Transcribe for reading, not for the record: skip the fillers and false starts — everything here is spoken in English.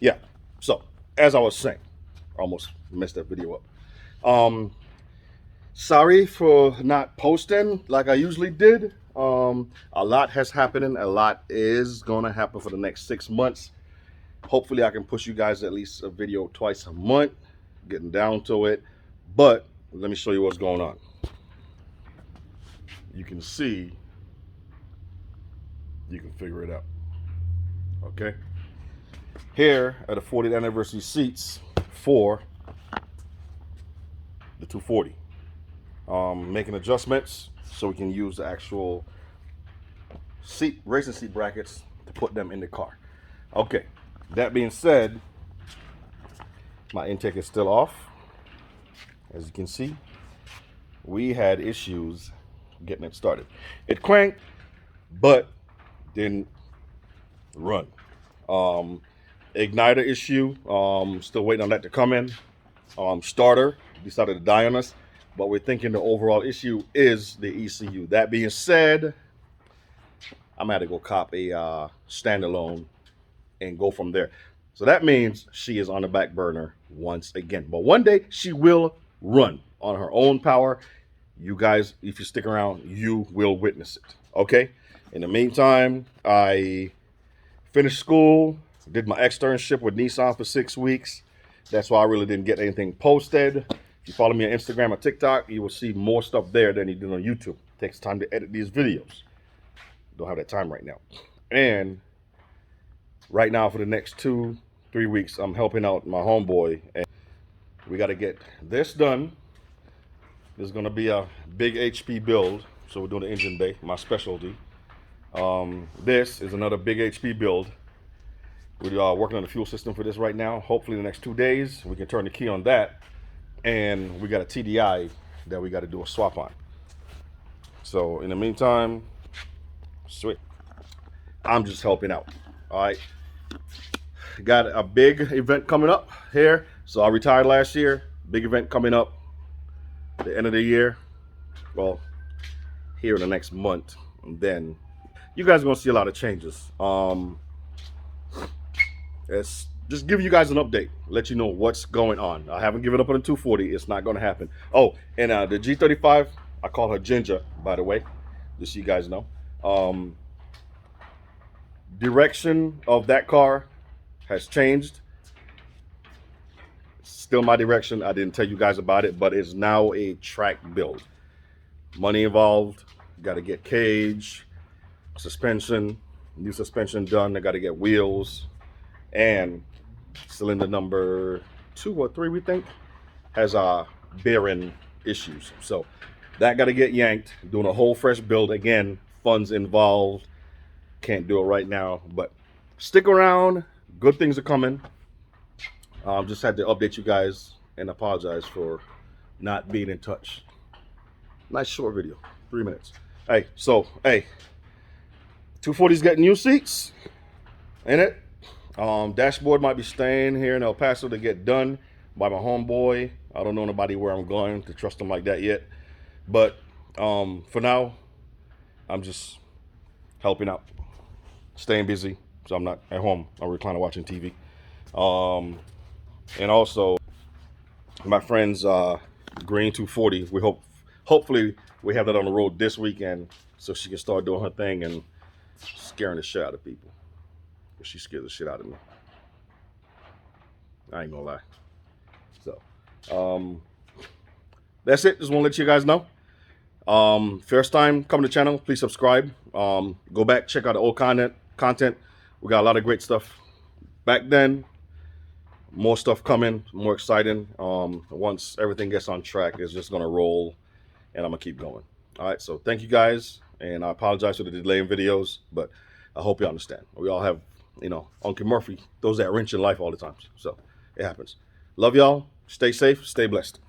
Yeah. So as I was saying, I almost messed that video up. Sorry for not posting like I usually did. A lot has happened. A lot is gonna happen for the next 6 months. Hopefully I can push you guys at least a video twice a month, getting down to it. But let me show you what's going on. You can see, you can figure it out. Okay. Here are the 40th anniversary seats for the 240. Making adjustments so we can use the actual racing seat brackets to put them in the car. Okay, that being said, my intake is still off. As you can see, we had issues getting it started. It cranked, but didn't run. Igniter issue, still waiting on that to come in. Starter decided to die on us, but we're thinking the overall issue is the ECU. That being said, I'm gonna have to go cop a standalone and go from there. So that means she is on the back burner once again. But one day she will run on her own power. You guys, if you stick around, you will witness it. Okay? In the meantime, I finished school, did my externship with Nissan for 6 weeks. That's why I really didn't get anything posted. If you follow me on Instagram or TikTok, you will see more stuff there than you do on YouTube. It takes time to edit these videos. Don't have that time right now. And right now for the next 2-3 weeks, I'm helping out my homeboy. And we got to get this done. This is going to be a big HP build. So we're doing the engine bay, my specialty. This is another big HP build. We are working on the fuel system for this right now. Hopefully in the next 2 days, we can turn the key on that. And we got a TDI that we got to do a swap on. So in the meantime, sweet. I'm just helping out. All right. Got a big event coming up here. So I retired last year. Big event coming up at the end of the year. Well, here in the next month. And then you guys are going to see a lot of changes. It's just give you guys an update. Let you know what's going on. I haven't given up on the 240. It's not going to happen. Oh, and the G35, I call her Ginger, by the way. Just so you guys know. Direction of that car has changed. Still my direction. I didn't tell you guys about it, but it's now a track build. Money involved. Got to get cage, suspension, new suspension done. I got to get wheels, and cylinder number 2 or 3, we think, has bearing issues. So that got to get yanked. Doing a whole fresh build again. Funds involved. Can't do it right now, but stick around. Good things are coming. Just had to update you guys and apologize for not being in touch. Nice short video, 3 minutes. Hey, so, hey, 240's getting new seats, ain't it? Dashboard might be staying here in El Paso to get done by my homeboy. I don't know nobody where I'm going to trust him like that yet. But for now, I'm just helping out, staying busy. So I'm not at home. I'm reclining watching TV. And also, my friend's Green 240. We hopefully we have that on the road this weekend so she can start doing her thing and scaring the shit out of people. She scared the shit out of me. I ain't gonna lie. So, that's it. Just want to let you guys know. First time coming to the channel, please subscribe. Go back, check out the old content. We got a lot of great stuff back then. More stuff coming, more exciting. Once everything gets on track, it's just gonna roll, and I'm gonna keep going. All right, so thank you guys, and I apologize for the delay in videos, but I hope you understand. We all have, Uncle Murphy throws that wrench in life all the time, so it happens. Love y'all. Stay safe. Stay blessed.